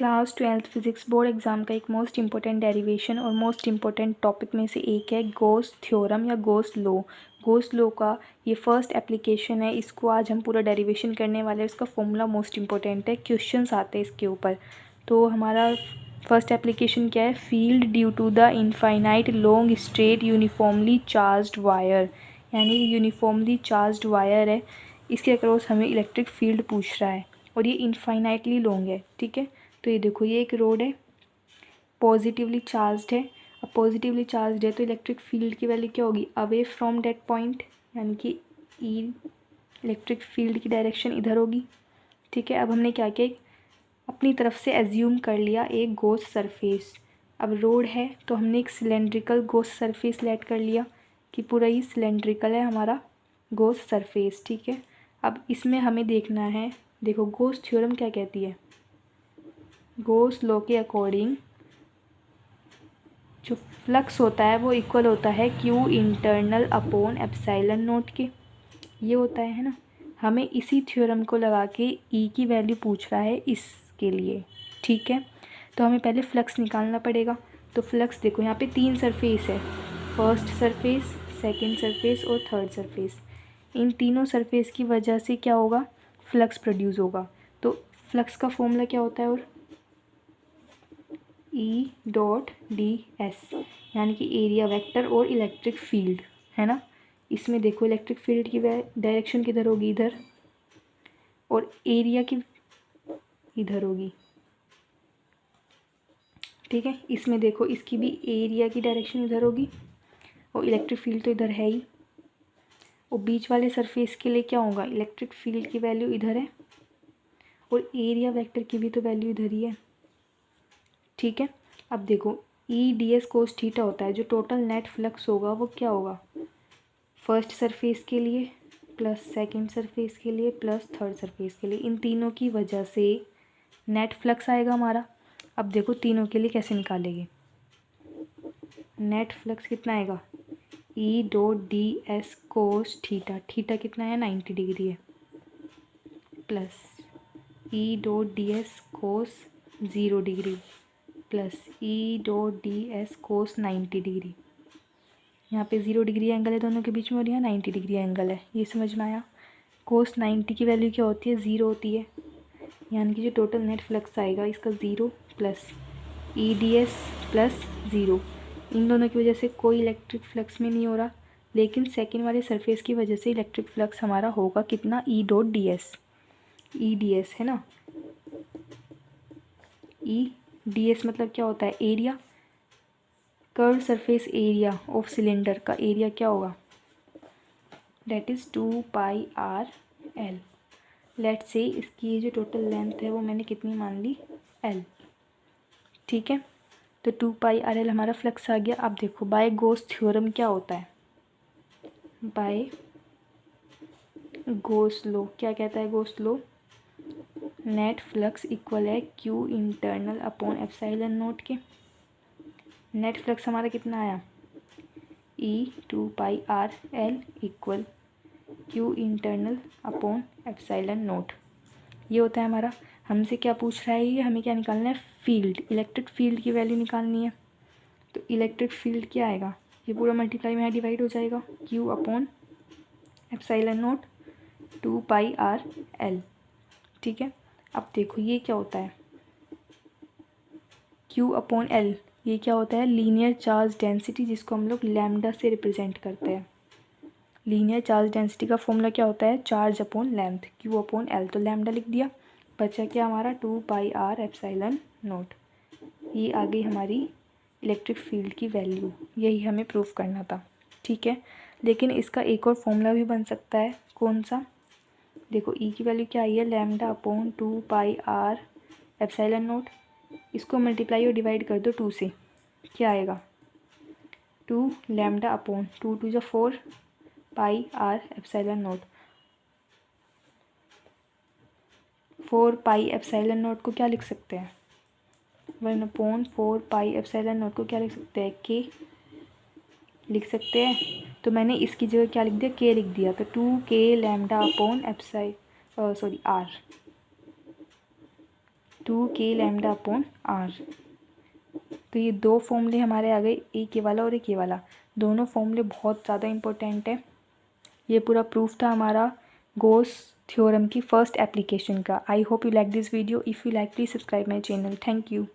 Class 12th physics board exam का एक most important derivation और मोस्ट इम्पॉर्टेंट टॉपिक में से एक है गॉस थ्योरम या गॉस लॉ। गॉस लॉ का ये फर्स्ट एप्लीकेशन है, इसको आज हम पूरा डेरिवेशन करने वाले हैं। इसका फॉर्मूला मोस्ट इम्पॉर्टेंट है, क्वेश्चंस आते हैं इसके ऊपर। तो हमारा फर्स्ट एप्लीकेशन क्या है? Field due to the infinite long straight uniformly charged wire, यानी यूनिफॉर्मली चार्ज्ड वायर है, इसके अक्रॉस हमें इलेक्ट्रिक फील्ड पूछ रहा है और ये इनफाइनाइटली लॉन्ग है। ठीक है, तो ये देखो, ये एक रोड है, पॉजिटिवली चार्ज्ड है। अब पॉजिटिवली चार्ज्ड है तो इलेक्ट्रिक फील्ड की वैल्यू क्या होगी? अवे फ्रॉम दैट पॉइंट, यानी कि ई इलेक्ट्रिक फील्ड की डायरेक्शन इधर होगी। ठीक है, अब हमने क्या किया, अपनी तरफ से एज्यूम कर लिया एक गॉस सरफेस। अब रोड है तो हमने एक सिलेंड्रिकल गॉस सरफेस लेट कर लिया कि पूरा ही सिलेंड्रिकल है हमारा गॉस सरफेस। ठीक है, अब इसमें हमें देखना है, देखो गॉस थ्योरम क्या कहती है? गॉस लॉ के अकॉर्डिंग जो फ्लक्स होता है वो इक्वल होता है Q internal upon epsilon naught के। ये होता है ना, हमें इसी थ्योरम को लगा के ई की वैल्यू पूछ रहा है इसके लिए। ठीक है, तो हमें पहले फ्लक्स निकालना पड़ेगा। तो फ्लक्स देखो, यहाँ पे 3 सरफेस है, फर्स्ट सरफेस, सेकंड सरफेस और थर्ड सरफेस। इन तीनों सरफेस की वजह से क्या होगा? फ्लक्स प्रोड्यूस होगा। तो फ्लक्स का फॉर्मूला क्या होता है? और ई डॉट डी एस, यानी कि एरिया वेक्टर और इलेक्ट्रिक फील्ड है ना। इसमें देखो इलेक्ट्रिक फील्ड की डायरेक्शन किधर होगी? इधर, और एरिया की इधर होगी। ठीक है, इसमें देखो इसकी भी एरिया की डायरेक्शन इधर होगी और इलेक्ट्रिक फील्ड तो इधर है ही। और बीच वाले सरफेस के लिए क्या होगा? इलेक्ट्रिक फील्ड की वैल्यू इधर है और एरिया वेक्टर की भी तो वैल्यू इधर ही है। ठीक है, अब देखो ई डी एस कोस थीटा होता है, जो टोटल नेट फ्लक्स होगा वो क्या होगा? फर्स्ट सरफेस के लिए प्लस सेकंड सरफेस के लिए प्लस थर्ड सरफेस के लिए, इन तीनों की वजह से नेट फ्लक्स आएगा हमारा। अब देखो तीनों के लिए कैसे निकालेंगे? नेट फ्लक्स कितना आएगा? ई dot D S cos theta, theta कितना है? 90 डिग्री है, प्लस ई डॉट डी एस कोस 0 डिग्री प्लस ई डॉट डी एस कोस 90 डिग्री। यहाँ पे 0 डिग्री एंगल है दोनों के बीच में और यहाँ 90 डिग्री एंगल है। ये समझ में आया? कोस 90 की वैल्यू क्या होती है? 0 होती है, यानी कि जो टोटल नेट फ्लक्स आएगा इसका 0 प्लस ई डी एस प्लस 0। इन दोनों की वजह से कोई इलेक्ट्रिक फ्लक्स में नहीं हो रहा, लेकिन सेकेंड वाले सरफेस की वजह से इलेक्ट्रिक फ्लक्स हमारा होगा कितना? E dot D S. E D S है ना, ई डी एस मतलब क्या होता है? Area, curve surface area of cylinder का एरिया क्या होगा? That is 2 pi R L. Let say इसकी जो टोटल लेंथ है वो मैंने कितनी मान ली? एल। ठीक है, तो 2 पाई आर एल हमारा फ्लक्स आ गया। अब देखो बाय गॉस थ्योरम क्या होता है? बाय गॉस लॉ क्या कहता है? Gauss law, net flux equal है Q internal upon epsilon naught के। नेट फ्लक्स हमारा कितना आया? E 2 pi R L equal Q internal upon epsilon naught. ये होता है हमारा। हमसे क्या पूछ रहा है? ये हमें क्या निकालना है? फील्ड, इलेक्ट्रिक फील्ड की वैल्यू निकालनी है। तो इलेक्ट्रिक फील्ड क्या आएगा? ये पूरा मल्टीप्लाई में डिवाइड हो जाएगा, Q upon epsilon not 2 pi R L. ठीक है, अब देखो ये क्या होता है? क्यू अपॉन एल, ये क्या होता है? लीनियर चार्ज डेंसिटी, जिसको हम लोग लैम्डा से रिप्रेजेंट करते हैं। लीनियर चार्ज डेंसिटी का फॉर्मूला क्या होता है? Charge upon length, Q upon L. तो लैम्डा लिख दिया, बचा क्या हमारा? 2 पाई आर एप्सिलॉन नॉट। ये आ गई हमारी इलेक्ट्रिक फील्ड की वैल्यू, यही हमें प्रूफ करना था। ठीक है, लेकिन इसका एक और फॉर्मूला भी बन सकता है। कौन सा? देखो ई की वैल्यू क्या आई है? Lambda upon 2 pi R epsilon naught. इसको मल्टीप्लाई और डिवाइड कर दो 2 से, क्या आएगा? 2 लैम्डा अपॉन 2 2 जा 4 pi R epsilon naught. 4 pi epsilon naught को क्या लिख सकते हैं? 1 अपॉन 4 पाई एप्सिलॉन नॉट को क्या लिख सकते हैं? के लिख सकते हैं। तो मैंने इसकी जगह क्या लिख दिया? के लिख दिया। तो 2 के lambda upon R. 2k lambda upon R. तो ये दो फॉर्मूले हमारे आ गए, एक ये वाला और एक ये वाला। दोनों फॉर्मूले बहुत ज़्यादा इंपॉर्टेंट है। ये पूरा प्रूफ था हमारा गॉस थ्योरम की फर्स्ट एप्लीकेशन का। I hope you like this video. If you like please subscribe my channel. Thank you.